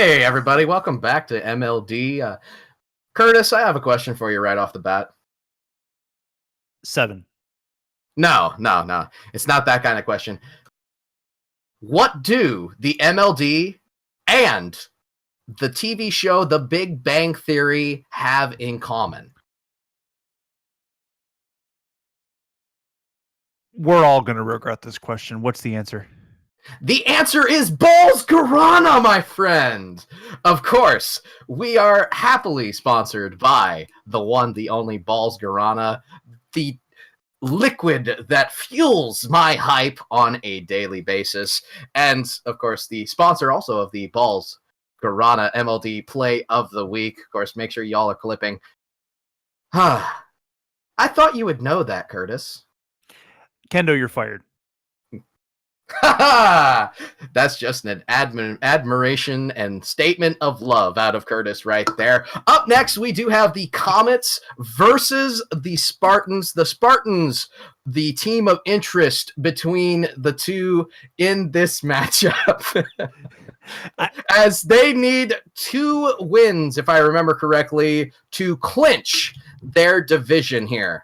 Hey, everybody. Welcome back to MLD. Curtis, I have a question for you right off the bat. 7. No. It's not that kind of question. What do the MLD and the TV show The Big Bang Theory have in common? We're all going to regret this question. What's the answer? The answer is Balls Guarana, my friend! Of course, we are happily sponsored by the one, the only Balls Guarana, the liquid that fuels my hype on a daily basis. And, of course, the sponsor also of the Balls Guarana MLD Play of the Week. Of course, make sure y'all are clipping. I thought you would know that, Curtis. Kendo, you're fired. That's just an admiration and statement of love out of Curtis right there. Up next, we do have the Comets versus the Spartans. The Spartans, the team of interest between the two in this matchup. As they need 2 wins, if I remember correctly, to clinch their division here.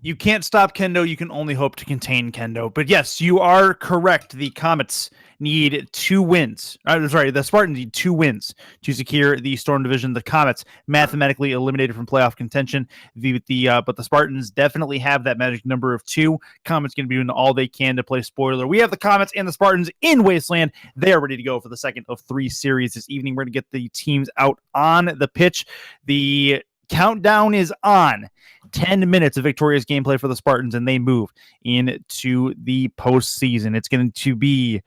You can't stop Kendo. You can only hope to contain Kendo. But yes, you are correct. The Comets need 2 wins. The Spartans need 2 wins to secure the Storm Division. The Comets mathematically eliminated from playoff contention. But the Spartans definitely have that magic number of 2. Comets going to be doing all they can to play spoiler. We have the Comets and the Spartans in Wasteland. They are ready to go for the second of 3 series this evening. We're going to get the teams out on the pitch. The countdown is on. 10 minutes of victorious gameplay for the Spartans, and they move into the postseason. It's going to be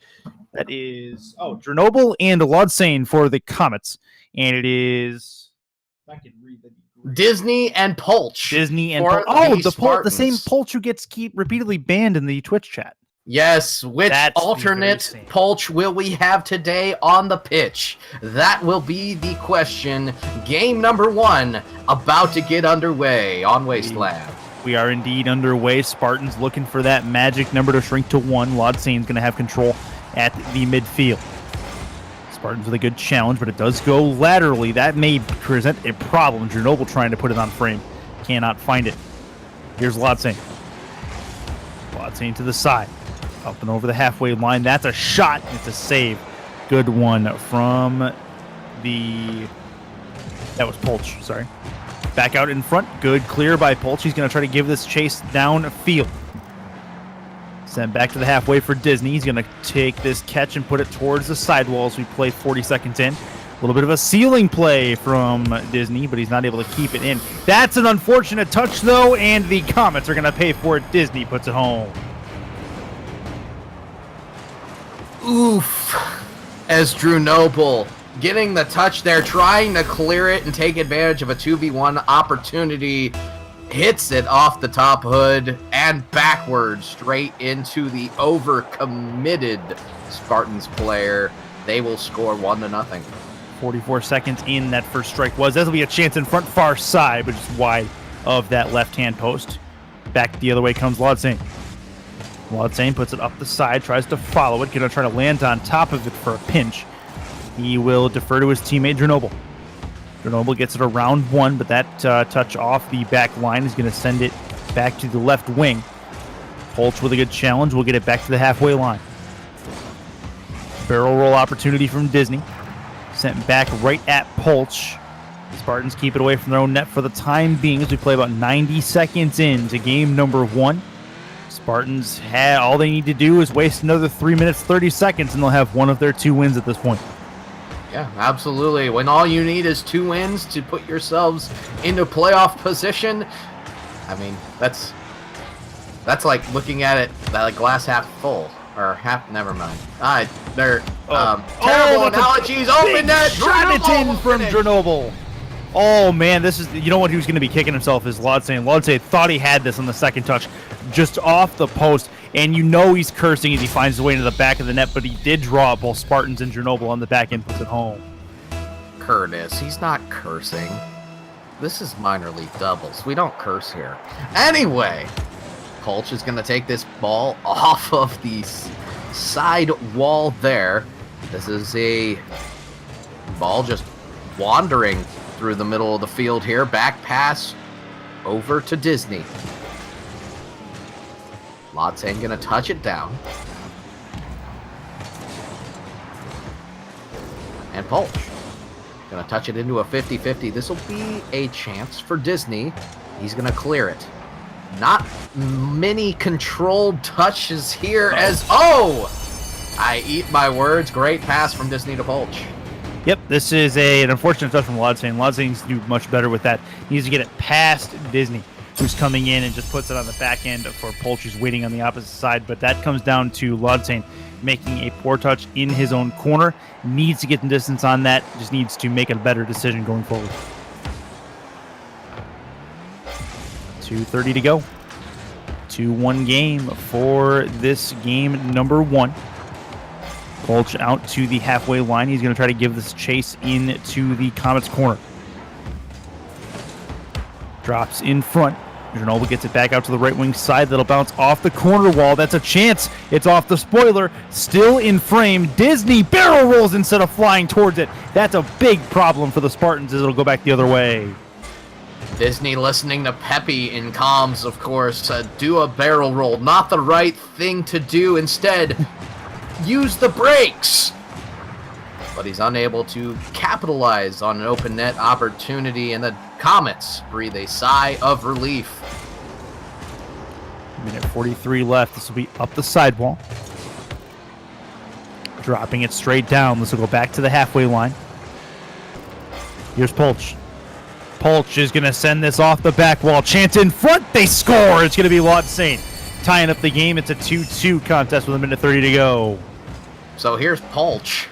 Chernobyl and Lodsane for the Comets, and it is Disney and Polch. The same Polch who gets repeatedly banned in the Twitch chat. Yes, which alternate Polch will we have today on the pitch? That will be the question. Game number 1 about to get underway on Wasteland. We are indeed underway. Spartans looking for that magic number to shrink to 1. Lodsane's going to have control at the midfield. Spartans with a good challenge, but it does go laterally. That may present a problem. Chernobyl trying to put it on frame. Cannot find it. Here's Lodsane. Lodsane to the side. Up and over the halfway line. That's a shot. It's a save. Good one from that was Polch, sorry. Back out in front. Good clear by Polch. He's going to try to give this chase downfield. Sent back to the halfway for Disney. He's going to take this catch and put it towards the sidewall as we play 40 seconds in. A little bit of a ceiling play from Disney, but he's not able to keep it in. That's an unfortunate touch, though, and the Comets are going to pay for it. Disney puts it home. Oof, as Chernobyl getting the touch there, trying to clear it and take advantage of a 2v1 opportunity, hits it off the top hood and backwards straight into the overcommitted Spartans player. They will score 1-0. 44 seconds in that first strike was. That'll be a chance in front, far side, but just wide of that left-hand post. Back the other way comes Lodsane. Lodsane puts it up the side, tries to follow it, going to try to land on top of it for a pinch. He will defer to his teammate, Chernobyl. Chernobyl gets it around 1, but that touch off the back line is going to send it back to the left wing. Polch with a good challenge will get it back to the halfway line. Barrel roll opportunity from Disney. Sent back right at Polch. The Spartans keep it away from their own net for the time being as we play about 90 seconds into game number 1. Spartans all they need to do is waste another 3 minutes, 30 seconds, and they'll have one of their 2 wins at this point. Yeah, absolutely. When all you need is 2 wins to put yourselves into playoff position, I mean, that's like looking at it, that glass half full, or half, never mind. They're terrible analogies. Open net, shot it in from Chernobyl. Oh, man, this is, you know what, who's going to be kicking himself is Lodsane. Lodsane thought he had this on the second touch, just off the post, and you know he's cursing as he finds his way into the back of the net, but he did draw both Spartans and Chernobyl on the back end, puts it home. Curtis, he's not cursing. This is minor league doubles. We don't curse here. Anyway, Polch is going to take this ball off of the side wall there. This is a Ball just wandering through the middle of the field here. Back pass over to Disney. Lotzane going to touch it down. And Polch going to touch it into a 50-50. This will be a chance for Disney. He's going to clear it. Not many controlled touches here as... Oh! I eat my words. Great pass from Disney to Polch. Yep, this is an unfortunate touch from Lodzane. Lodzane needs to do much better with that. He needs to get it past Disney, who's coming in and just puts it on the back end for Polch, who's waiting on the opposite side. But that comes down to Lodzane making a poor touch in his own corner. Needs to get the distance on that. Just needs to make a better decision going forward. 2:30 to go. 2-1 game for this game number 1. Polch out to the halfway line. He's going to try to give this chase into the Comets corner. Drops in front. Chernobyl gets it back out to the right wing side. That'll bounce off the corner wall. That's a chance. It's off the spoiler. Still in frame. Disney barrel rolls instead of flying towards it. That's a big problem for the Spartans as it'll go back the other way. Disney listening to Peppy in comms, of course. Do a barrel roll. Not the right thing to do. Instead, use the brakes. But he's unable to capitalize on an open net opportunity, and the Comets breathe a sigh of relief. Minute 43 left. This will be up the sidewall. Dropping it straight down. This will go back to the halfway line. Here's Polch. Polch is going to send this off the back wall. Chance in front. They score. It's going to be Lotzane tying up the game. It's a 2-2 contest with a minute 30 to go. So here's Polch.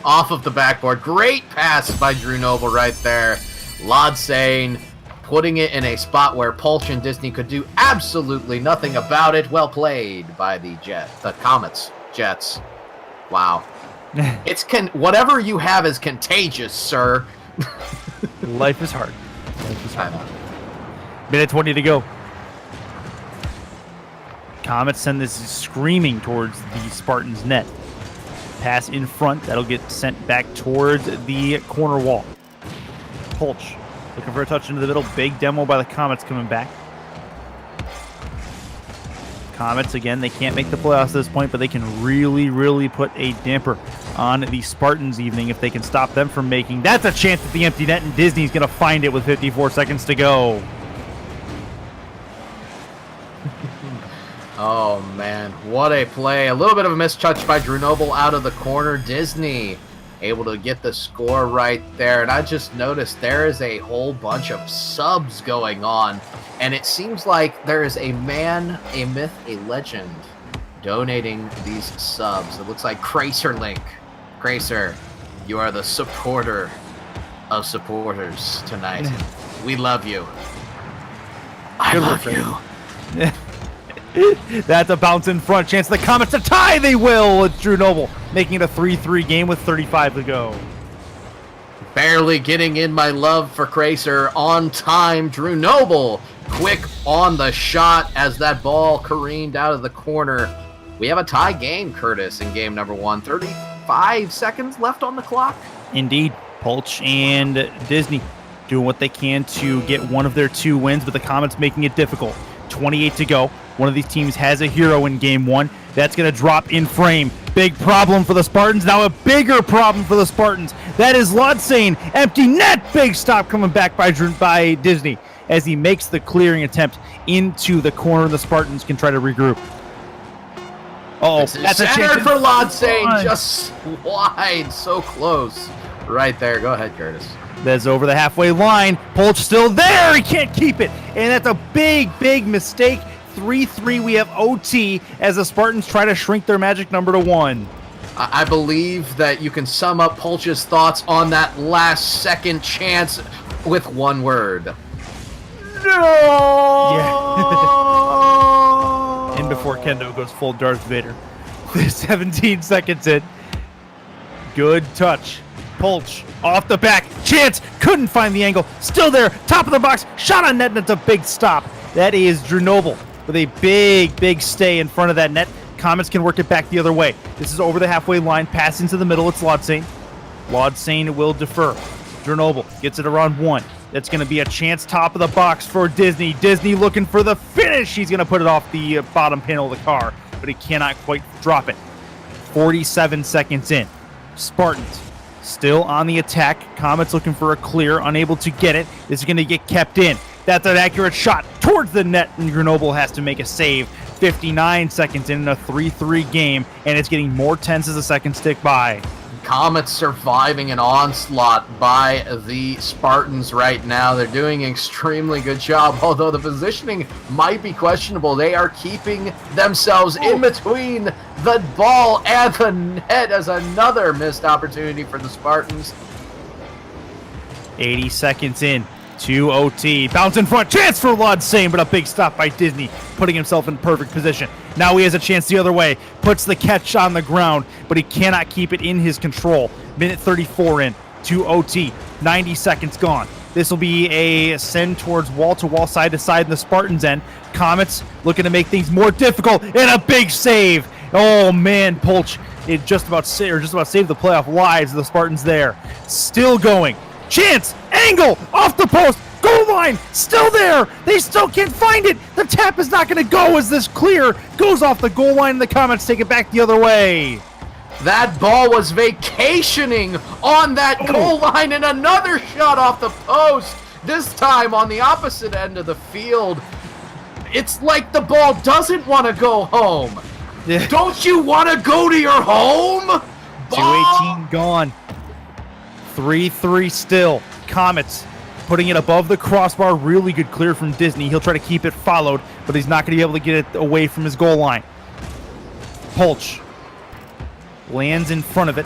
Off of the backboard. Great pass by Drew Noble right there. Lodzane putting it in a spot where Polch and Disney could do absolutely nothing about it. Well played by the Comets. Jets. Wow. Whatever you have is contagious, sir. Life is hard. Minute 20 to go. Comets send this screaming towards the Spartans' net. Pass in front. That'll get sent back towards the corner wall. Polch looking for a touch into the middle. Big demo by the Comets coming back. Comets, again, they can't make the playoffs at this point, but they can really, really put a damper on the Spartans' evening if they can stop them from making. That's a chance at the empty net, and Disney's going to find it with 54 seconds to go. Oh, man. What a play. A little bit of a mistouch by Drew Noble out of the corner. Disney able to get the score right there. And I just noticed there is a whole bunch of subs going on. And it seems like there is a man, a myth, a legend donating these subs. It looks like Cracerlink. Cracer, you are the supporter of supporters tonight. We love you. I love you. That's a bounce in front. Chance the Comets to tie. They will. It's Drew Noble making it a 3-3 game with 35 to go. Barely getting in my love for Cracer on time. Drew Noble quick on the shot as that ball careened out of the corner. We have a tie game, Curtis, in game number 1. 35 seconds left on the clock. Indeed. Polch and Disney doing what they can to get one of their 2 wins, but the Comets making it difficult. 28 to go. One of these teams has a hero in game 1. That's going to drop in frame. Big problem for the Spartans. Now a bigger problem for the Spartans. That is Lodzane. Empty net. Big stop coming back by Disney as he makes the clearing attempt into the corner. The Spartans can try to regroup. Oh, that's a chance for Lodzane. Just wide. So close. Right there. Go ahead, Curtis. That's over the halfway line. Polch still there. He can't keep it. And that's a big, big mistake. 3-3. We have OT as the Spartans try to shrink their magic number to 1. I believe that you can sum up Polch's thoughts on that last second chance with one word. No! Yeah. And before Kendo goes full Darth Vader. 17 seconds in. Good touch. Polch off the back. Chance couldn't find the angle. Still there. Top of the box. Shot on net. And it's a big stop. That is Drew Noble with a big, big stay in front of that net. Comets can work it back the other way. This is over the halfway line. Pass into the middle. It's Lodzane. Laudsane will defer. Chernobyl gets it around 1. That's going to be a chance top of the box for Disney. Disney looking for the finish. He's going to put it off the bottom panel of the car, but he cannot quite drop it. 47 seconds in. Spartans still on the attack. Comets looking for a clear, unable to get it. This is going to get kept in. That's an accurate shot towards the net, and Grenoble has to make a save. 59 seconds in a 3-3 game, and it's getting more tense as the seconds tick by. Comets surviving an onslaught by the Spartans right now. They're doing an extremely good job, although the positioning might be questionable. They are keeping themselves in between the ball and the net as another missed opportunity for the Spartans. 80 seconds in. 2 OT. Bounce in front. Chance for Laudsane, but a big stop by Disney, putting himself in perfect position. Now he has a chance the other way. Puts the catch on the ground, but he cannot keep it in his control. Minute 34 in. 2 OT. 90 seconds gone. This will be a send towards wall-to-wall, side-to-side in the Spartans' end. Comets looking to make things more difficult, and a big save. Oh, man, Polch it just about saved the playoff lives of the Spartans there. Still going. Chance, angle, off the post, goal line, still there. They still can't find it. The tap is not going to go as this clear goes off the goal line, and the Comets take it back the other way. That ball was vacationing on that goal line, and another shot off the post, this time on the opposite end of the field. It's like the ball doesn't want to go home. Yeah. Don't you want to go to your home? 2:18 gone. 3-3 still. Comets putting it above the crossbar. Really good clear from Disney. He'll try to keep it followed, but he's not going to be able to get it away from his goal line. Polch lands in front of it.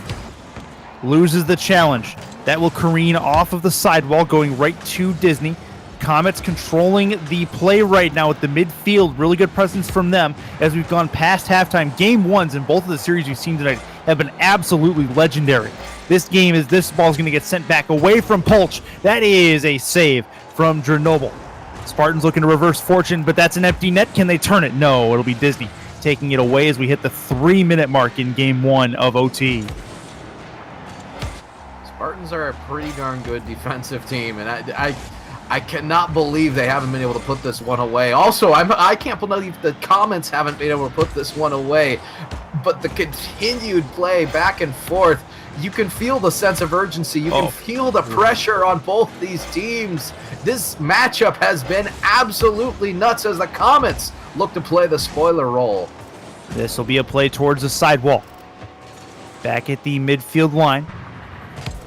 Loses the challenge. That will careen off of the sidewall, going right to Disney. Comets controlling the play right now at the midfield. Really good presence from them as we've gone past halftime. Game ones in both of the series we've seen tonight have been absolutely legendary. This ball's going to get sent back away from Polch. That is a save from Chernobyl. Spartans looking to reverse fortune, but that's an empty net. Can they turn it? No, it'll be Disney taking it away as we hit the 3-minute mark in game 1 of OT. Spartans are a pretty darn good defensive team, and I cannot believe they haven't been able to put this one away. Also, I can't believe the Comets haven't been able to put this one away. But the continued play back and forth, you can feel the sense of urgency. You can feel the pressure on both these teams. This matchup has been absolutely nuts as the Comets look to play the spoiler role. This will be a play towards the sidewall. Back at the midfield line.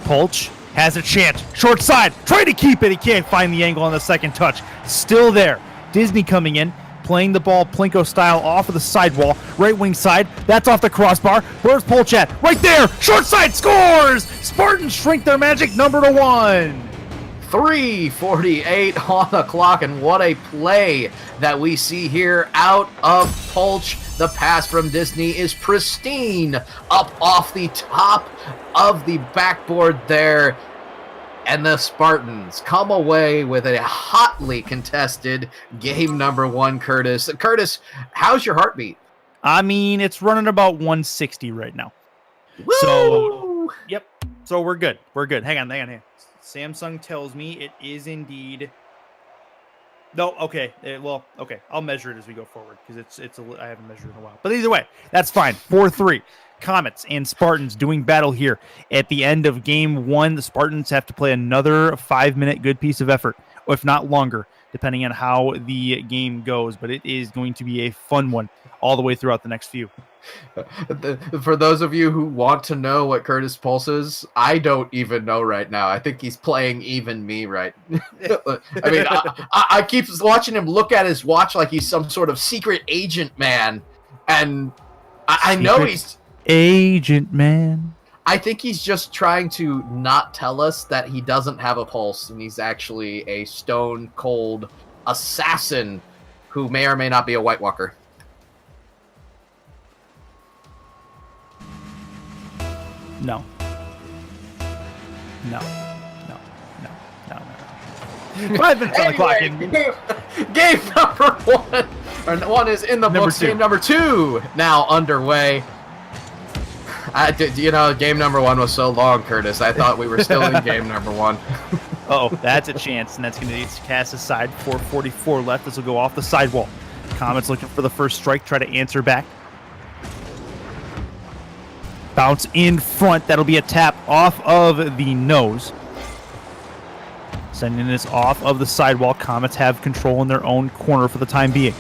Polch has a chance. Short side. Trying to keep it. He can't find the angle on the second touch. Still there. Disney coming in. Playing the ball Plinko style off of the sidewall. Right wing side. That's off the crossbar. Where's Polch at? Right there. Short side. Scores! Spartans shrink their magic number to 1. 3:48 on the clock, and what a play that we see here out of Polch. The pass from Disney is pristine up off the top of the backboard there, and the Spartans come away with a hotly contested game number 1. Curtis, how's your heartbeat? I mean, it's running about 160 right now. Woo! So, yep. So we're good. We're good. Hang on. Samsung tells me it is indeed. No, okay. Okay. I'll measure it as we go forward because I haven't measured in a while. But either way, that's fine. 4-3. Comets and Spartans doing battle here at the end of game 1. The Spartans have to play another 5-minute good piece of effort, or if not longer, depending on how the game goes. But it is going to be a fun one all the way throughout the next few. For those of you who want to know what Curtis Pulse is, I don't even know right now. I think he's playing even me right. I mean, I keep watching him look at his watch like he's some sort of secret agent man, and I know he's agent man. I think he's just trying to not tell us that he doesn't have a pulse, and he's actually a stone cold assassin who may or may not be a White Walker. No. 5 minutes on the clock. Game number 1. Or 1 is in the books. Game number 2 now underway. You know, game number 1 was so long, Curtis. I thought we were still in game number 1. Oh, that's a chance, and that's going to cast aside. 4:44 left. This will go off the sidewall. Comets looking for the first strike, try to answer back. Bounce in front. That'll be a tap off of the nose. Sending this off of the sidewall. Comets have control in their own corner for the time being.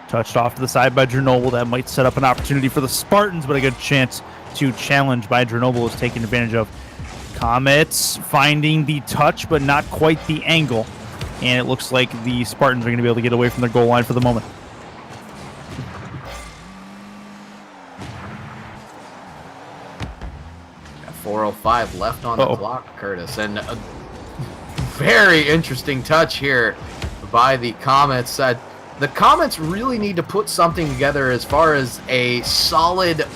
Touched off to the side by Chernobyl. That might set up an opportunity for the Spartans, but a good chance to challenge by Chernobyl is taken advantage of. Comets finding the touch, but not quite the angle. And it looks like the Spartans are going to be able to get away from their goal line for the moment. Got 4:05 left on the clock, Curtis. And a very interesting touch here by the Comets. The Comets really need to put something together as far as a solid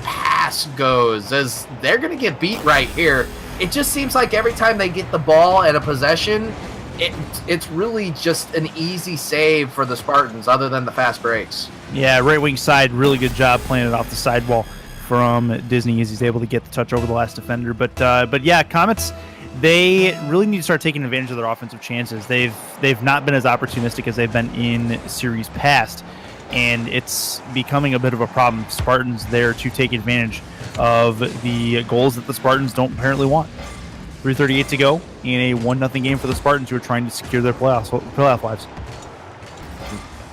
pass goes, as they're going to get beat right here. It just seems like every time they get the ball and a possession, it's really just an easy save for the Spartans, other than the fast breaks. Yeah, right wing side, really good job playing it off the sidewall from Disney as he's able to get the touch over the last defender. But yeah, Comets, they really need to start taking advantage of their offensive chances. They've not been as opportunistic as they've been in series past, and it's becoming a bit of a problem. Spartans there to take advantage of the goals that the Spartans don't apparently want. 3:38 to go in a 1-0 game for the Spartans, who are trying to secure their playoff lives.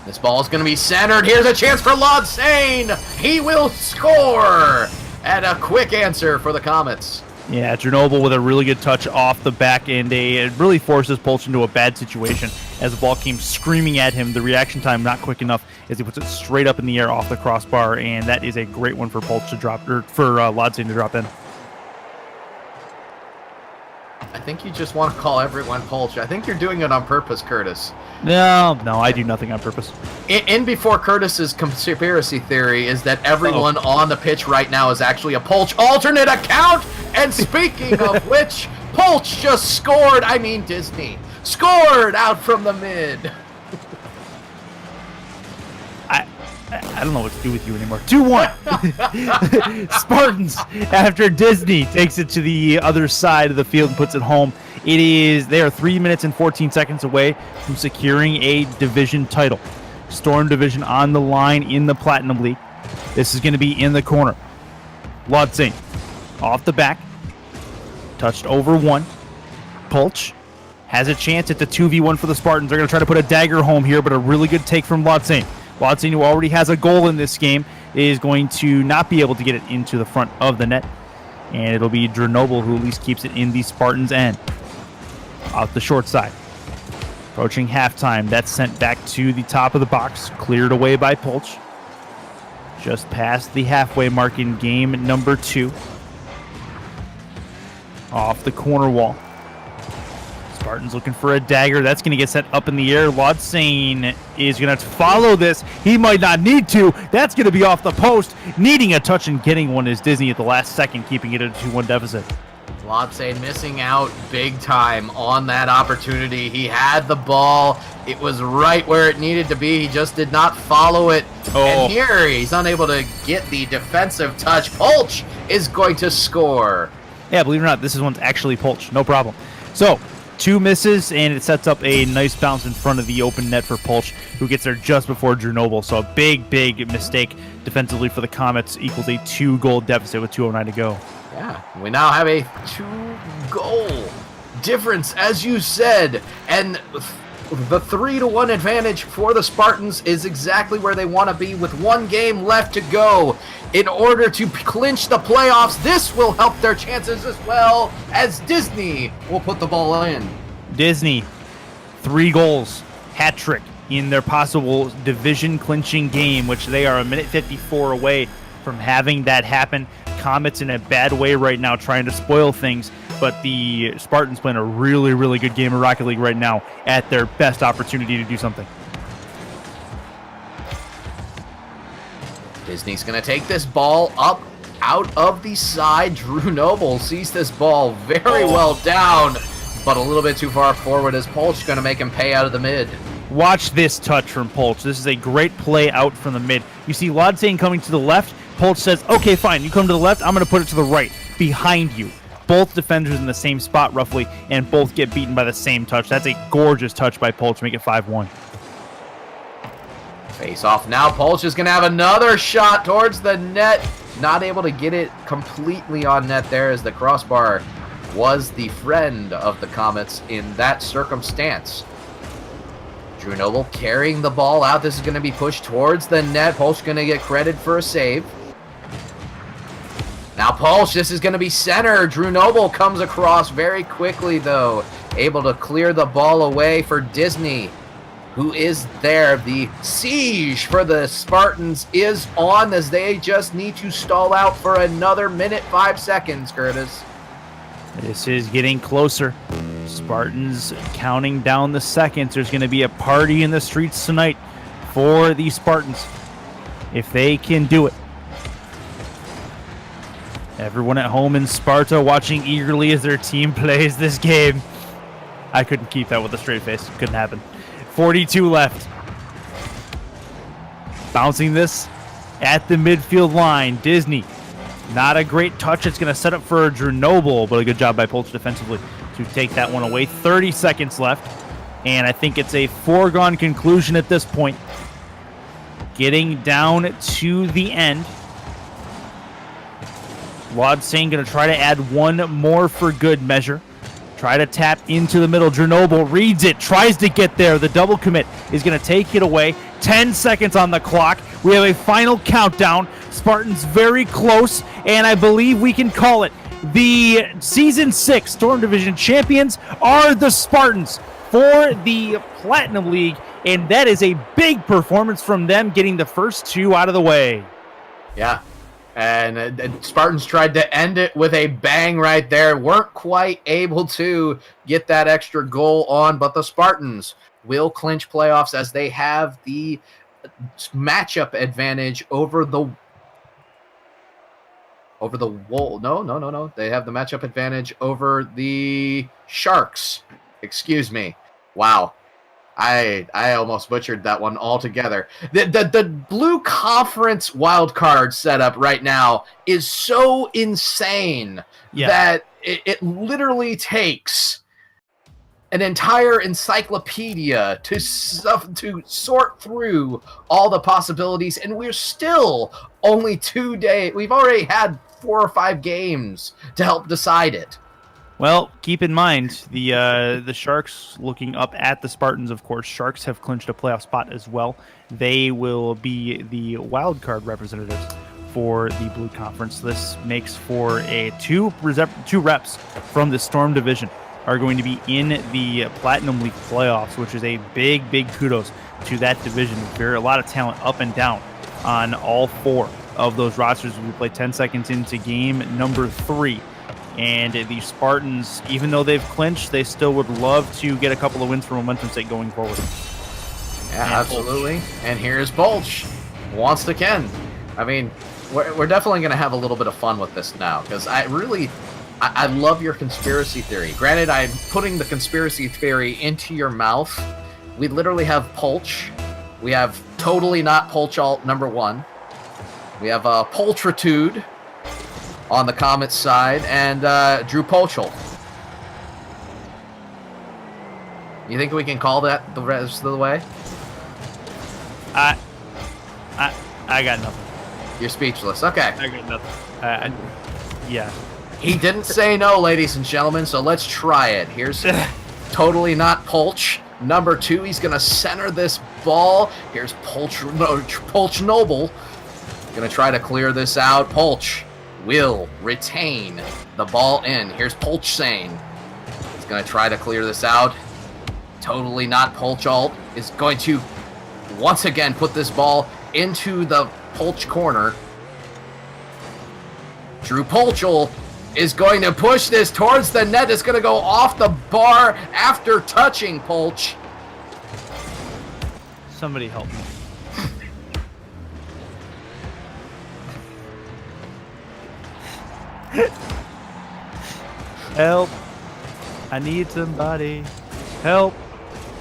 This ball is going to be centered. Here's a chance for Lodsane. He will score. And a quick answer for the Comets. Yeah, Chernobyl with a really good touch off the back end. It really forces Polch into a bad situation as the ball came screaming at him. The reaction time not quick enough as he puts it straight up in the air off the crossbar, and that is a great one for Polch to drop, or for Lodsane to drop in. I think you just want to call everyone Polch. I think you're doing it on purpose, Curtis. No, I do nothing on purpose. In before Curtis's conspiracy theory is that everyone on the pitch right now is actually a Polch alternate account. And speaking of which, Polch just scored. I mean, Disney scored out from the mid. I don't know what to do with you anymore. 2-1. Spartans, after Disney takes it to the other side of the field and puts it home. They are 3 minutes and 14 seconds away from securing a division title. Storm Division on the line in the Platinum League. This is going to be in the corner. Lodsane off the back. Touched over one. Polch has a chance at the 2v1 for the Spartans. They're going to try to put a dagger home here, but a really good take from Lodsane. Lodsane, who already has a goal in this game, is going to not be able to get it into the front of the net. And it'll be Chernobyl who at least keeps it in the Spartans' end. Out the short side. Approaching halftime. That's sent back to the top of the box. Cleared away by Polch. Just past the halfway mark in game number 2. Off the corner wall. Spartans looking for a dagger. That's going to get set up in the air. Lodsane is going to follow this. He might not need to. That's going to be off the post. Needing a touch and getting one is Disney at the last second, keeping it at a 2-1 deficit. Lodsane missing out big time on that opportunity. He had the ball. It was right where it needed to be. He just did not follow it. And here he's unable to get the defensive touch. Polch is going to score. Yeah, believe it or not, this one's actually Polch. No problem. So, 2 misses, and it sets up a nice bounce in front of the open net for Polch, who gets there just before Chernobyl. So a big mistake defensively for the Comets equals a 2-goal deficit with 2:09 to go. Yeah, we now have a 2-goal difference, as you said, and the 3-1 advantage for the Spartans is exactly where they want to be with 1 game left to go. In order to clinch the playoffs, this will help their chances as well, as Disney will put the ball in. Disney, 3 goals, hat trick in their possible division clinching game, which they are a minute 54 away from having that happen. Comets in a bad way right now, trying to spoil things, but the Spartans playing a really good game of Rocket League right now at their best opportunity to do something. Disney's going to take this ball up out of the side. Chernobyl sees this ball very well down, but a little bit too far forward as Polch going to make him pay out of the mid. Watch this touch from Polch. This is a great play out from the mid. You see Lodsane coming to the left. Polch says, okay, fine, you come to the left, I'm going to put it to the right, behind you. Both defenders in the same spot, roughly, and both get beaten by the same touch. That's a gorgeous touch by Polch to make it 5-1. Face off now. Polch is going to have another shot towards the net. Not able to get it completely on net there, as the crossbar was the friend of the Comets in that circumstance. Drew Noble carrying the ball out. This is going to be pushed towards the net. Polch going to get credit for a save. Now Polch, this is going to be center. Drew Noble comes across very quickly, though. Able to clear the ball away for Disney, who is there. The siege for the Spartans is on, as they just need to stall out for another minute, 5 seconds, Curtis. This is getting closer. Spartans counting down the seconds. There's going to be a party in the streets tonight for the Spartans, if they can do it. Everyone at home in Sparta watching eagerly as their team plays this game. I couldn't keep that with a straight face. Couldn't happen. 42 left. Bouncing this at the midfield line. Disney. Not a great touch. It's going to set up for Drew Noble, but a good job by Polch defensively to take that one away. 30 seconds left, and I think it's a foregone conclusion at this point. Getting down to the end. Lodsane going to try to add one more for good measure. Try to tap into the middle. Drew Noble reads it, tries to get there. The double commit is going to take it away. 10 seconds on the clock. We have a final countdown. Spartans very close, and I believe we can call it. The Season 6 Storm Division champions are the Spartans for the Platinum League, and that is a big performance from them, getting the first two out of the way. Yeah. And Spartans tried to end it with a bang right there. Weren't quite able to get that extra goal on, but the Spartans will clinch playoffs as they have the matchup advantage over the Wolves. No. They have the matchup advantage over the Sharks. Excuse me. Wow. I almost butchered that one altogether. The Blue Conference wildcard setup right now is so insane that it literally takes an entire encyclopedia to sort through all the possibilities, and we're still only 2 days. We've already had 4 or 5 games to help decide it. Well, keep in mind, the Sharks looking up at the Spartans, of course. Sharks have clinched a playoff spot as well. They will be the wild card representatives for the Blue Conference. This makes for a two reps from the Storm Division are going to be in the Platinum League playoffs, which is a big kudos to that division. A lot of talent up and down on all 4 of those rosters. We play 10 seconds into game number 3. And the Spartans, even though they've clinched, they still would love to get a couple of wins for momentum's sake going forward. Yeah, and absolutely. And here's Polch once again. I mean, we're definitely going to have a little bit of fun with this now, because I love your conspiracy theory. Granted, I'm putting the conspiracy theory into your mouth. We literally have Polch. We have totally not Polch alt number 1. We have Poltritude on the Comets side, and Drew Polchel. You think we can call that the rest of the way? I got nothing. You're speechless. Okay. I got nothing. Yeah. He didn't say no, ladies and gentlemen, so let's try it. Here's totally not Polch. Number 2, he's going to center this ball. Here's Polch Noble. Going to try to clear this out. Polch will retain the ball in. Here's Polch Sane. He's going to try to clear this out. Totally not Polch alt is going to once again put this ball into the Polch corner. Drew Polchel is going to push this towards the net. It's going to go off the bar after touching Polch. Somebody help me. Help. I need somebody. Help.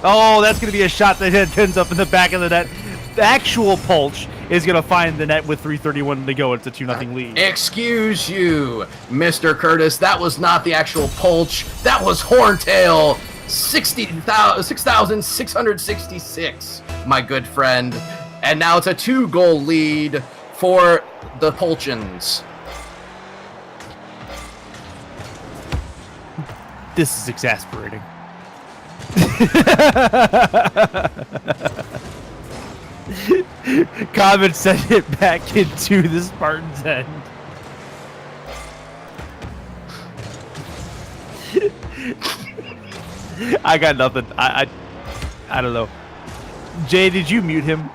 Oh, that's going to be a shot that ends up in the back of the net. The actual Polch is going to find the net with 3:31 to go. It's a 2-0 lead. Excuse you, Mr. Curtis. That was not the actual Polch. That was Horntail. 6,666, my good friend. And now it's a 2-goal lead for the Polchans. This is exasperating. Comets sent it back into the Spartans' end. I got nothing. I don't know. Jay, did you mute him?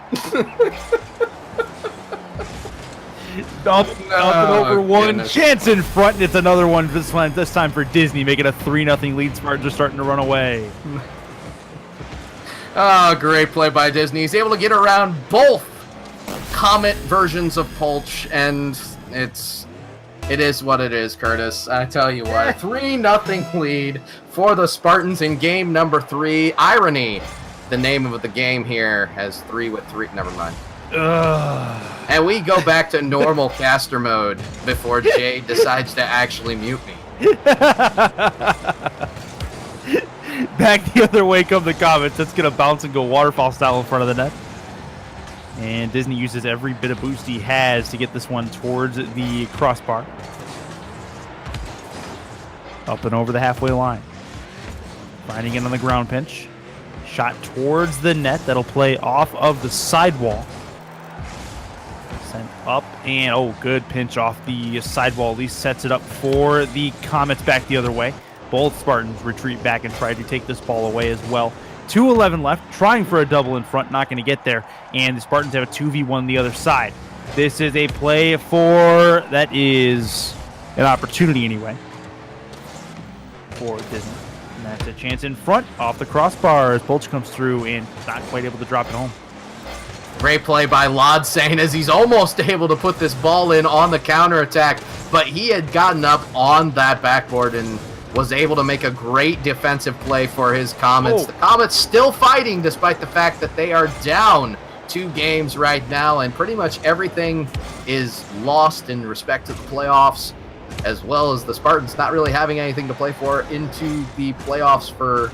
Nothing over one. Goodness. Chance in front. It's another one this time for Disney, making a 3-0 lead. Spartans are starting to run away. Oh, great play by Disney. He's able to get around both Comet versions of Polch, and it is what it is, Curtis. I tell you what, 3-0 lead for the Spartans in game number 3. Irony, the name of the game here, has 3 with 3. Never mind. And we go back to normal caster mode before Jay decides to actually mute me. Back the other way come the Comets. That's going to bounce and go waterfall style in front of the net. And Disney uses every bit of boost he has to get this one towards the crossbar. Up and over the halfway line. Finding it on the ground pinch. Shot towards the net. That'll play off of the sidewall. Sent up and, oh, good pinch off the sidewall. At least sets it up for the Comets back the other way. Both Spartans retreat back and try to take this ball away as well. 2:11 left, trying for a double in front, not going to get there. And the Spartans have a 2v1 the other side. This is a play that is an opportunity anyway for Disney. And that's a chance in front off the crossbar as Polch comes through and not quite able to drop it home. Great play by Lodsane as he's almost able to put this ball in on the counterattack, but he had gotten up on that backboard and was able to make a great defensive play for his Comets. Oh. The Comets still fighting despite the fact that they are down 2 games right now, and pretty much everything is lost in respect to the playoffs, as well as the Spartans not really having anything to play for into the playoffs for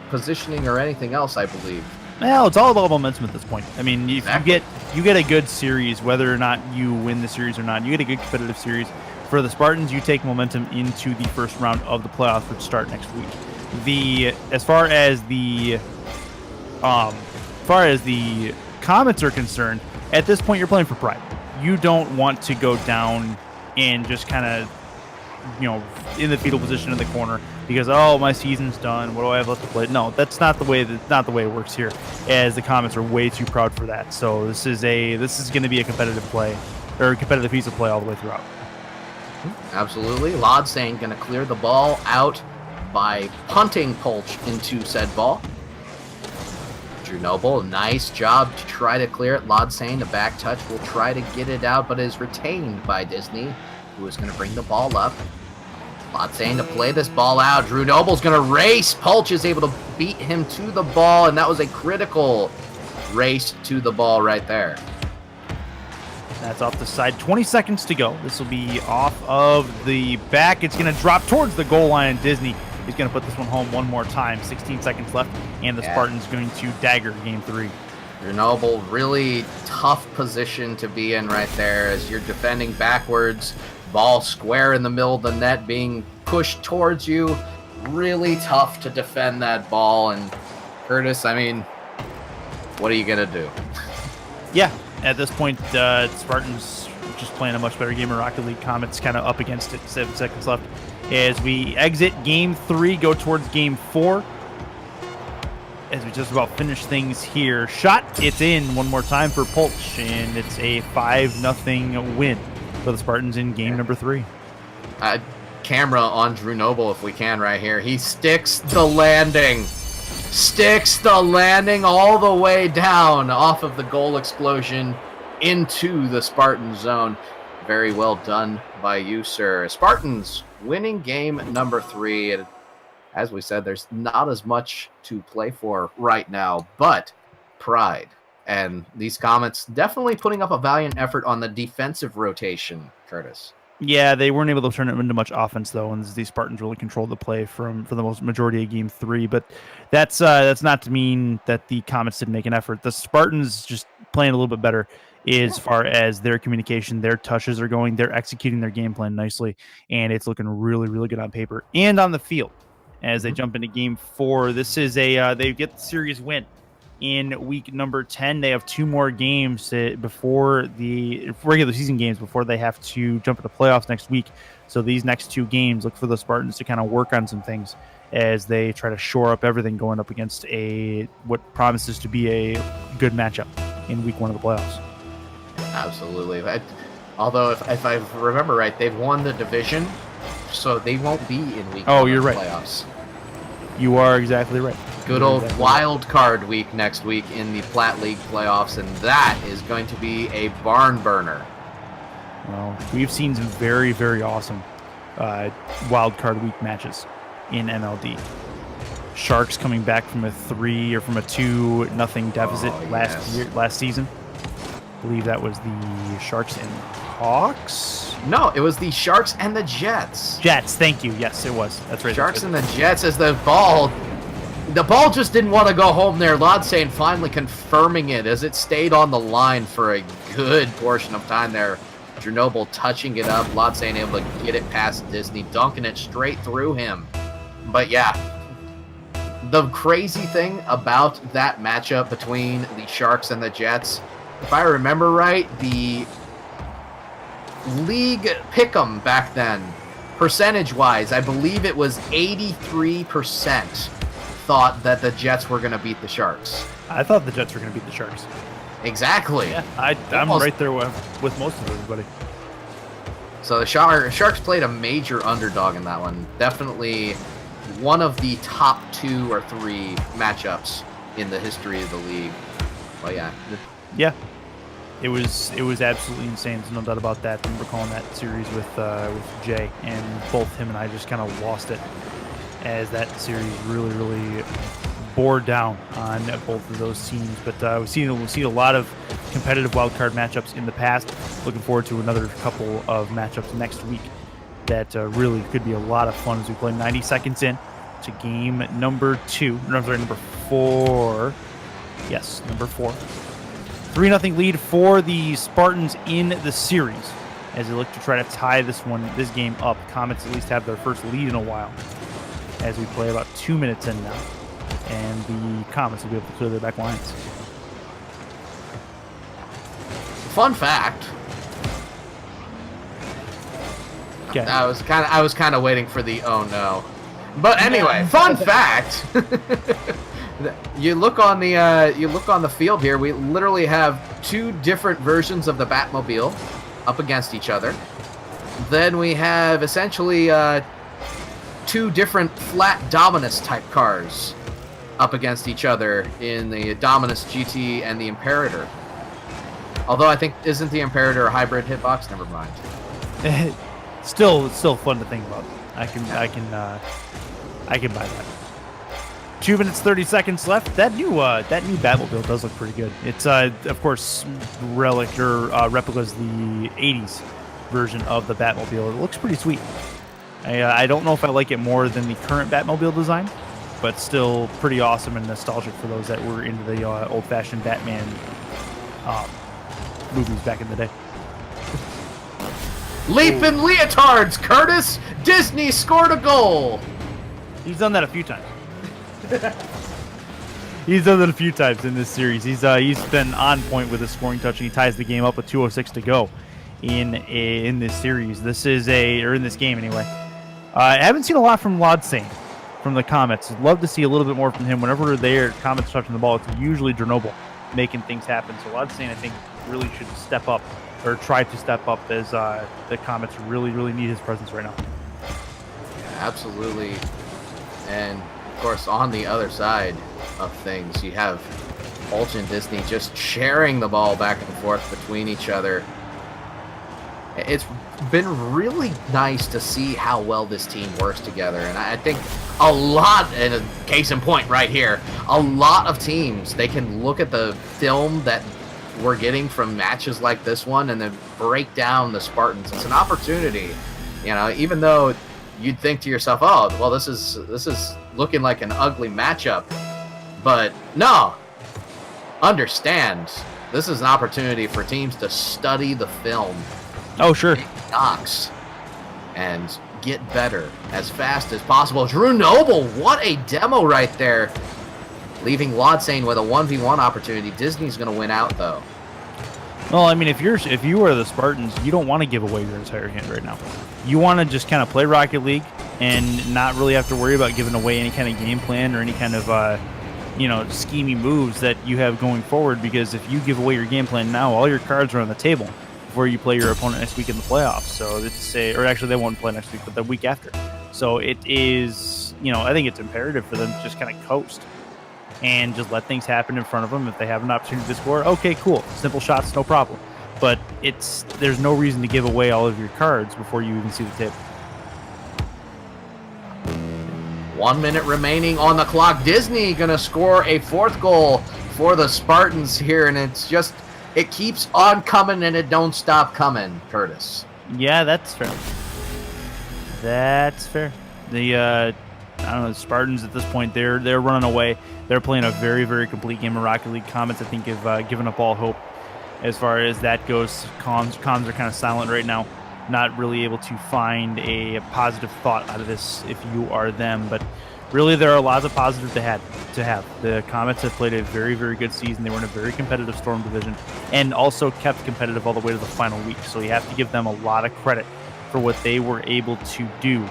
positioning or anything else, I believe. Well, it's all about momentum at this point. I mean, if Exactly. you get a good series, whether or not you win the series or not, you get a good competitive series. For the Spartans, you take momentum into the first round of the playoffs, which start next week. As far as the Comets are concerned, at this point you're playing for pride. You don't want to go down and just kind of, in the fetal position in the corner because, oh, my season's done. What do I have left to play? No, that's not the way it works here. As the Comets are way too proud for that. So this is going to be a competitive play or a competitive piece of play all the way throughout. Absolutely. Lodsane going to clear the ball out by punting Polch into said ball. Drew Noble, nice job to try to clear it. Lodsane, a back touch, will try to get it out, but is retained by Disney, who is going to bring the ball up. Lodsane to play this ball out. Drew Noble's going to race. Polch is able to beat him to the ball, and that was a critical race to the ball right there. That's off the side. 20 seconds to go. This will be off of the back. It's going to drop towards the goal line. Disney is going to put this one home one more time. 16 seconds left, and the Spartans going to dagger game 3. Drew Noble, really tough position to be in right there as you're defending backwards. Ball square in the middle of the net being pushed towards you. Really tough to defend that ball. And Curtis, I mean, what are you going to do? Yeah. At this point, Spartans just playing a much better game of Rocket League. Comets kind of up against it. 7 seconds left as we exit game 3, go towards game 4. As we just about finish things here. Shot, it's in one more time for Polch, and it's a 5-0 win for the Spartans in game number 3. Camera on Drew Noble if we can right here. He sticks the landing. Sticks the landing all the way down off of the goal explosion into the Spartan zone. Very well done by you, sir. Spartans winning game number 3. And as we said, there's not as much to play for right now, but pride And these Comets definitely putting up a valiant effort on the defensive rotation, Curtis. Yeah, they weren't able to turn it into much offense though, and the Spartans really controlled the play for the most majority of Game 3. But that's not to mean that the Comets didn't make an effort. The Spartans just playing a little bit better as far as their communication, their touches are going. They're executing their game plan nicely, and it's looking really, really good on paper and on the field. As they jump into Game 4, this is they get the series win. In week number 10, they have 2 more games before the regular season games before they have to jump into playoffs next week. So these next 2 games, look for the Spartans to kind of work on some things as they try to shore up everything going up against what promises to be a good matchup in week 1 of the playoffs. Absolutely. Although if I remember right, they've won the division, so they won't be in week 1 you're of the right. playoffs. You are exactly right. Good old wild card week next week in the Plat League playoffs, and that is going to be a barn burner. Well, we've seen some very, very awesome wild card week matches in MLD. Sharks coming back from a 2-0 deficit last season. I believe that was the Sharks and Hawks. No, it was the Sharks and the Jets. Jets, thank you. Yes, it was. That's right. Sharks and the Jets as the ball just didn't want to go home there. Lodsane finally confirming it as it stayed on the line for a good portion of time there. Chernobyl touching it up. Lodsane able to get it past Disney, dunking it straight through him. But yeah, the crazy thing about that matchup between the Sharks and the Jets, if I remember right, the league pick'em back then, percentage-wise, I believe it was 83% thought that the Jets were going to beat the Sharks. I thought the Jets were going to beat the Sharks. Exactly. Yeah, I'm right there with most of everybody. So the Sharks played a major underdog in that one. Definitely one of the top 2 or 3 matchups in the history of the league. Well, yeah. Yeah. It was absolutely insane. There's no doubt about that. I remember calling that series with Jay, and both him and I just kind of lost it as that series really, really bore down on both of those teams. But we've seen a lot of competitive wildcard matchups in the past. Looking forward to another couple of matchups next week that really could be a lot of fun as we play 90 seconds in to game number 4. Yes, number 4. 3-0 lead for the Spartans in the series as they look to try to tie this game up. Comets at least have their first lead in a while as we play about 2 minutes in now. And the Comets will be able to clear their back lines. Fun fact. Okay. I was kind of waiting for the oh no. But anyway, fun fact. You look on the field here. We literally have 2 different versions of the Batmobile up against each other. Then we have essentially 2 different flat Dominus type cars up against each other in the Dominus GT and the Imperator. Although I think isn't the Imperator a hybrid hitbox? Never mind. It's still fun to think about. I can buy that. 2 minutes 30 seconds left. That new Batmobile does look pretty good. It's of course replicas the 80s version of the Batmobile. It looks pretty sweet. I don't know if I like it more than the current Batmobile design, but still pretty awesome and nostalgic for those that were into the old-fashioned Batman movies back in the day. Leaping leotards, Curtis! Disney scored a goal! He's done that a few times. He's done that a few times in this series. He's been on point with his scoring touch, and he ties the game up with 2:06 to go in this series. In this game anyway. I haven't seen a lot from Lodsane from the Comets. I'd love to see a little bit more from him. Whenever they're Comets touching the ball, it's usually Chernobyl making things happen. So Lodsane, I think, really should step up or try to step up as the Comets really, really need his presence right now. Yeah, absolutely. And of course, on the other side of things, you have Ulch and Disney just sharing the ball back and forth between each other. It's been really nice to see how well this team works together. And I think a lot, and a case in point right here, a lot of teams, they can look at the film that we're getting from matches like this one and then break down the Spartans. It's an opportunity, even though you'd think to yourself, oh, well, this is looking like an ugly matchup. But no, understand, this is an opportunity for teams to study the film. Oh, sure. Knocks and get better as fast as possible. Drew Noble, what a demo right there. Leaving Lodsane with a 1v1 opportunity. Disney's going to win out, though. Well, I mean, if you are the Spartans, you don't want to give away your entire hand right now. You want to just kind of play Rocket League and not really have to worry about giving away any kind of game plan or any kind of schemy moves that you have going forward, because if you give away your game plan now, all your cards are on the table before you play your opponent next week in the playoffs. So or actually they won't play next week, but the week after. So it is, I think it's imperative for them to just kind of coast and just let things happen in front of them. If they have an opportunity to score, okay, cool. Simple shots, no problem. But there's no reason to give away all of your cards before you even see the table. 1 minute remaining on the clock. Disney going to score a fourth goal for the Spartans here, and it keeps on coming and it don't stop coming, Curtis. Yeah, that's fair. That's fair. The Spartans at this point, they're running away. They're playing a very, very complete game of Rocket League. Comets, I think, have given up all hope as far as that goes. Comms are kind of silent right now, not really able to find a positive thought out of this if you are them. But really, there are lots of positives to have. The Comets have played a very, very good season. They were in a very competitive Storm division and also kept competitive all the way to the final week. So you have to give them a lot of credit for what they were able to do.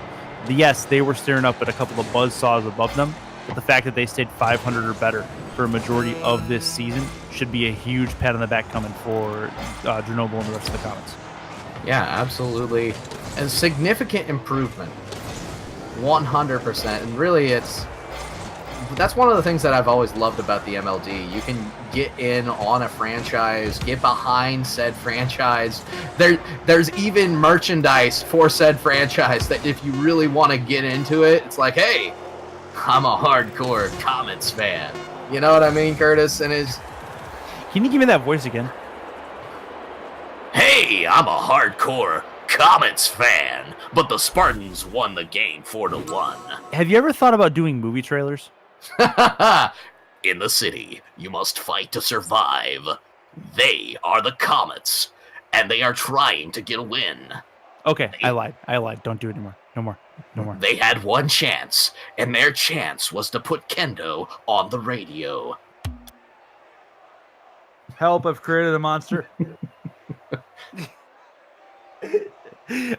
Yes, they were staring up at a couple of buzzsaws above them, but the fact that they stayed 500 or better for a majority of this season should be a huge pat on the back coming for Drew Noble and the rest of the Comets. Yeah, absolutely. A significant improvement. 100%. And really, that's one of the things that I've always loved about the MLD. You can get in on a franchise, get behind said franchise. There's even merchandise for said franchise that if you really want to get into it, it's like, hey, I'm a hardcore Comets fan. You know what I mean, Curtis? And Can you give me that voice again? Hey, I'm a hardcore Comets fan, but the Spartans won the game 4-1. Have you ever thought about doing movie trailers? In the city, you must fight to survive. They are the Comets, and they are trying to get a win. Okay, I lied. Don't do it anymore. No more. They had one chance, and their chance was to put Kendo on the radio. Help, I've created a monster.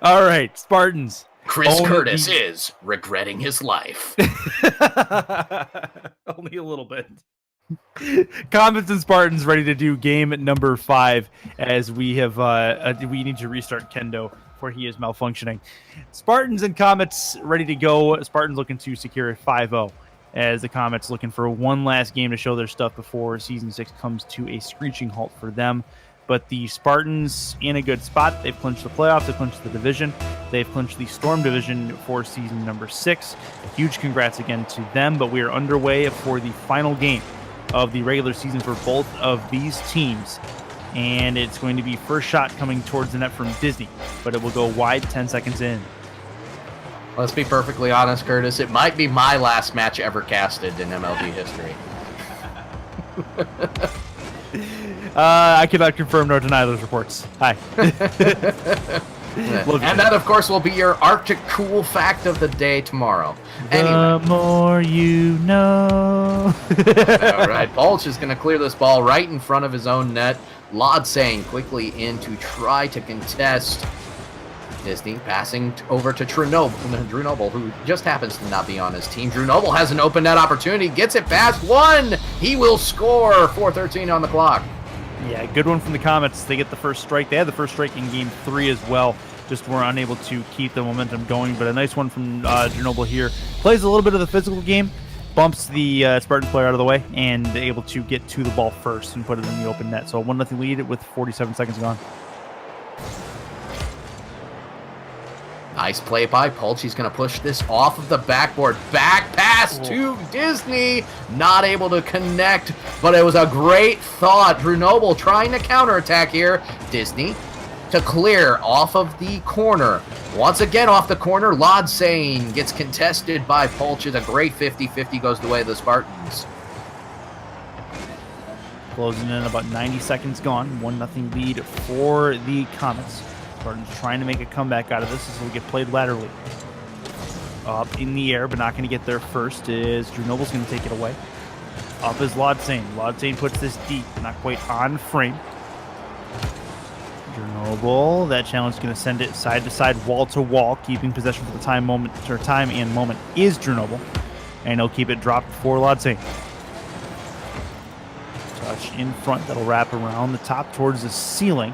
All right, Spartans. Chris Curtis is regretting his life. Only a little bit. Comets and Spartans ready to do game number 5 as we have we need to restart Kendo for he is malfunctioning. Spartans and Comets ready to go. Spartans looking to secure a 5-0 as the Comets looking for one last game to show their stuff before Season 6 comes to a screeching halt for them. But the Spartans in a good spot. They've clinched the playoffs. They've clinched the division. They've clinched the Storm division for season number 6. Huge congrats again to them. But we are underway for the final game of the regular season for both of these teams. And it's going to be first shot coming towards the net from Disney. But it will go wide 10 seconds in. Let's be perfectly honest, Curtis. It might be my last match ever casted in MLB history. I cannot confirm nor deny those reports. Hi. And that, of course, will be your Arctic cool fact of the day tomorrow. The more you know. All right, Bolch is going to clear this ball right in front of his own net. Lodsane quickly in to try to contest. Disney passing over to Drew Noble, who just happens to not be on his team. Drew Noble has an open net opportunity, gets it past one. He will score. 4:13 on the clock. Yeah, good one from the Comets. They get the first strike. They had the first strike in Game 3 as well. Just were unable to keep the momentum going. But a nice one from Drew Noble here. Plays a little bit of the physical game. Bumps the Spartan player out of the way. And able to get to the ball first and put it in the open net. So a 1-0 lead with 47 seconds gone. Nice play by Pulch. He's going to push this off of the backboard. Back pass to Disney. Not able to connect, but it was a great thought. Drew Noble trying to counterattack here. Disney to clear off of the corner. Once again off the corner, Lodsane gets contested by Pulch. It's a great 50-50, goes the way of the Spartans. Closing in about 90 seconds gone. 1-0 lead for the Comets. Spartans trying to make a comeback out of this as we get played laterally. Up in the air, but not going to get there first is Drew Noble's going to take it away. Up is Lodsane. Lodsane puts this deep, not quite on frame. Drew Noble, that challenge is going to send it side to side, wall to wall, keeping possession for the time and moment is Drew Noble. And he'll keep it dropped for Lodsane. Touch in front, that'll wrap around the top towards the ceiling.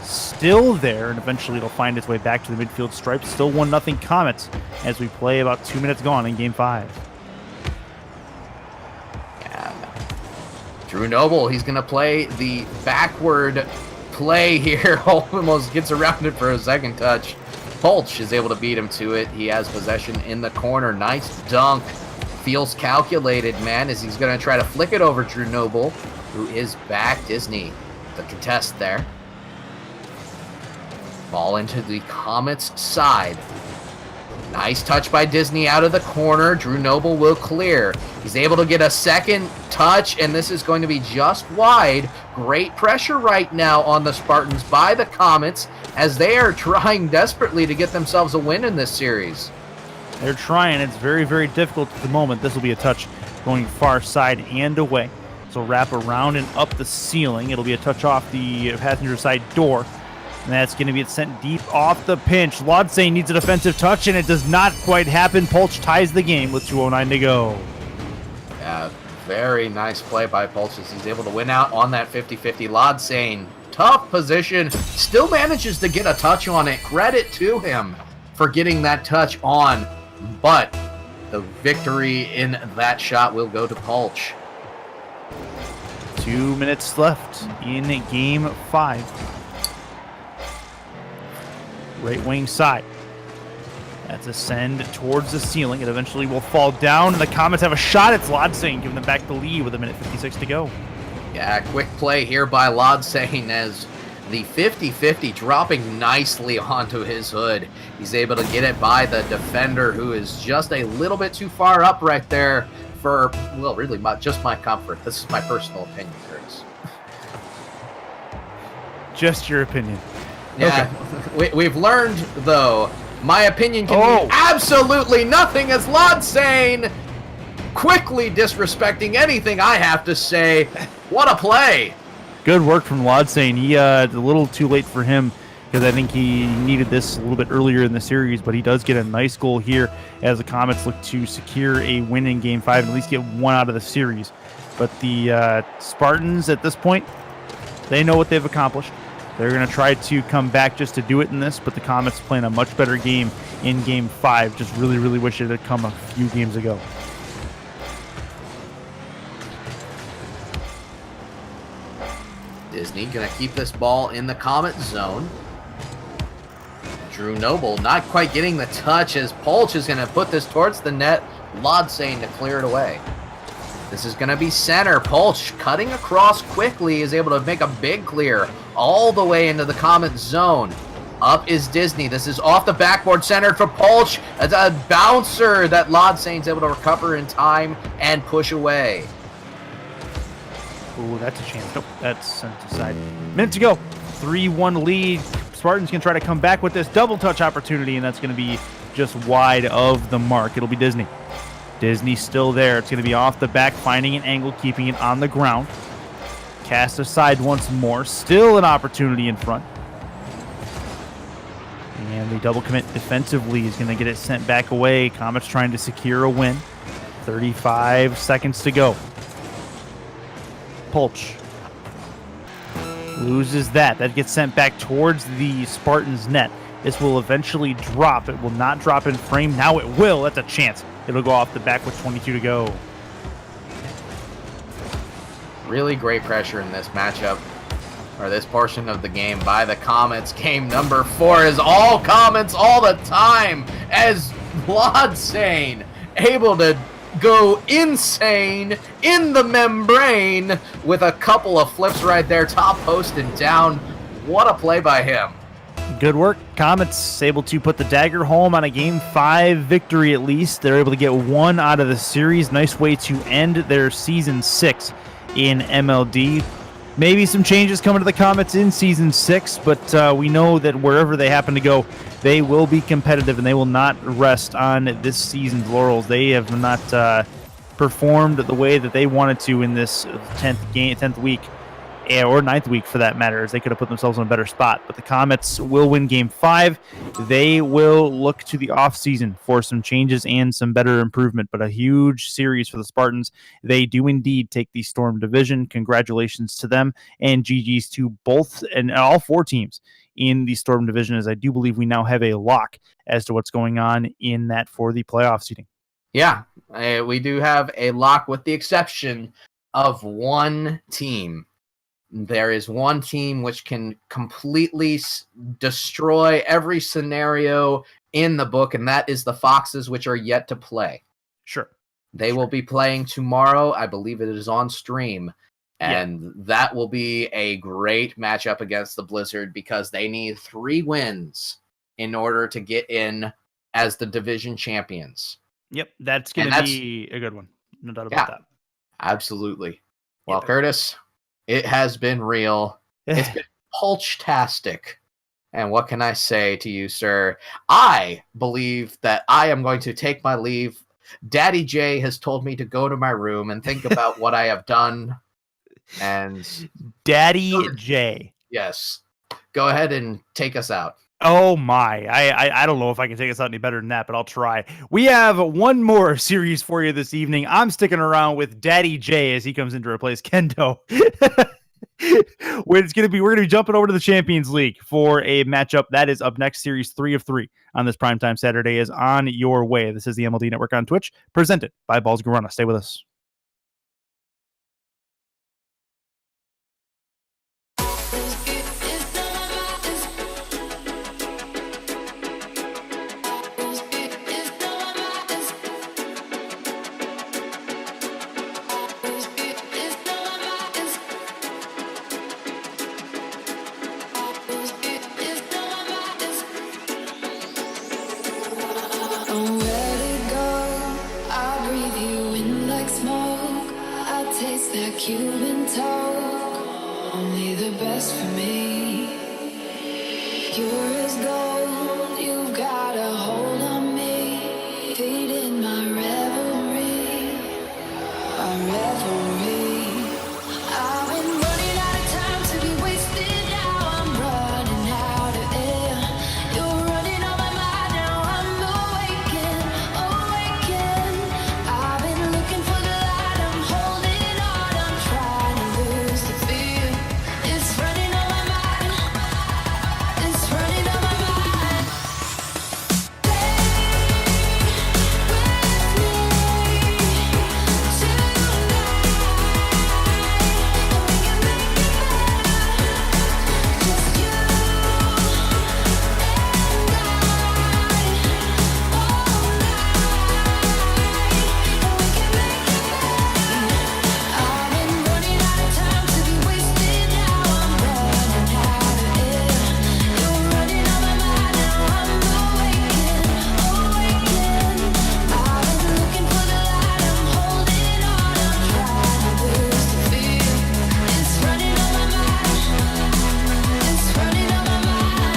Still there, and eventually it'll find its way back to the midfield stripe. Still 1-0 Comets as we play about 2 minutes gone in Game 5. Drew Noble, he's going to play the backward play here. Almost gets around it for a second touch. Pulch is able to beat him to it. He has possession in the corner. Nice dunk. Feels calculated, man, as he's going to try to flick it over Drew Noble, who is back. Disney, the contest there. Ball into the Comets' side. Nice touch by Disney out of the corner. Drew Noble will clear. He's able to get a second touch, and this is going to be just wide. Great pressure right now on the Spartans by the Comets as they are trying desperately to get themselves a win in this series. They're trying. It's very, very difficult at the moment. This will be a touch going far side and away. So wrap around and up the ceiling. It'll be a touch off the passenger side door. And that's going to be sent deep off the pinch. Lodsane needs a defensive touch, and it does not quite happen. Pulch ties the game with 2:09 to go. Yeah, very nice play by Pulch as he's able to win out on that 50-50. Lodsane, tough position, still manages to get a touch on it. Credit to him for getting that touch on, but the victory in that shot will go to Pulch. 2 minutes left in Game 5. Right wing side. That's a send towards the ceiling. It eventually will fall down, and the Comets have a shot. It's Lodsane giving them back the lead with 1:56 to go. Yeah, quick play here by Lodsane as the 50-50 dropping nicely onto his hood. He's able to get it by the defender, who is just a little bit too far up right there for, well, really just my comfort. This is my personal opinion, Curtis. Just your opinion. Yeah, okay. We've learned, though, my opinion can mean absolutely nothing as Lodsane quickly disrespecting anything I have to say. What a play. Good work from Lodsane. He a little too late for him because I think he needed this a little bit earlier in the series, but he does get a nice goal here as the Comets look to secure a win in Game 5 and at least get one out of the series. But the Spartans at this point, they know what they've accomplished. They're going to try to come back just to do it in this, but the Comets playing a much better game in Game 5. Just really, really wish it had come a few games ago. Disney going to keep this ball in the Comet zone. Drew Noble not quite getting the touch as Pulch is going to put this towards the net. Lodsane to clear it away. This is going to be center. Pulch cutting across quickly is able to make a big clear all the way into the Comet zone. Up is Disney. This is off the backboard, centered for Pulch. It's a bouncer that Lodsane's able to recover in time and push away. Ooh, that's a chance. Nope, that's sent aside. Minute to go. 3-1 lead. Spartans can try to come back with this double touch opportunity, and that's going to be just wide of the mark. It'll be Disney. Disney still there. It's going to be off the back, finding an angle, keeping it on the ground. Cast aside once more. Still an opportunity in front. And the double commit defensively is going to get it sent back away. Comets trying to secure a win. 35 seconds to go. Pulch loses that. That gets sent back towards the Spartans' net. This will eventually drop. It will not drop in frame. Now it will. That's a chance. It'll go off the back with 22 to go. Really great pressure in this matchup. or this portion of the game by the Comets. Game number 4 is all Comets all the time, as Blodsane able to go insane in the membrane with a couple of flips right there, top post and down. What a play by him. Good work. Comets able to put the dagger home on a Game 5 victory at least. They're able to get 1 out of the series. Nice way to end their Season 6 in MLD. Maybe some changes coming to the Comets in Season 6, but we know that wherever they happen to go, they will be competitive and they will not rest on this season's laurels. They have not performed the way that they wanted to in this 10th week, or 9th week for that matter, as they could have put themselves in a better spot. But the Comets will win Game 5. They will look to the offseason for some changes and some better improvement, but a huge series for the Spartans. They do indeed take the Storm division. Congratulations to them, and GG's to both and all 4 teams in the Storm division, as I do believe we now have a lock as to what's going on in that for the playoff seeding. Yeah, we do have a lock with the exception of one team. There is one team which can completely destroy every scenario in the book, and that is the Foxes, which are yet to play. Sure. They will be playing tomorrow. I believe it is on stream. And that will be a great matchup against the Blizzard, because they need 3 wins in order to get in as the division champions. Yep, that's going to be a good one. No doubt about that. Absolutely. Well, Curtis, it has been real. It's been Pulch-tastic. And what can I say to you, sir? I believe that I am going to take my leave. Daddy J has told me to go to my room and think about what I have done. And Daddy J. Yes. Go ahead and take us out. Oh my. I don't know if I can take us out any better than that, but I'll try. We have one more series for you this evening. I'm sticking around with Daddy J as he comes in to replace Kendo. We're going to be jumping over to the Champions League for a matchup that is up next. Series 3 of 3 on this primetime Saturday is on your way. This is the MLE Network on Twitch, presented by Balls Guarana. Stay with us. Cuban talk, only the best for me. You're as gold, you've got a hold on me, feeding my revelry, my revelry. I've been running out of time to be wasted, now I'm running out of air. You're running on my mind, now I'm awakened, awakened. I've been looking for the light, I'm holding on, I'm trying to lose the fear. It's running on my mind, it's running on my mind. Stay with me tonight, and we can make it better. Just you I've been running out of time to be wasted, now I'm running out of air. You're running on my mind, now I'm awakened, awakened. I've been looking for the light, I'm holding on, I'm trying to lose the fear. It's running on my mind, it's running on my mind.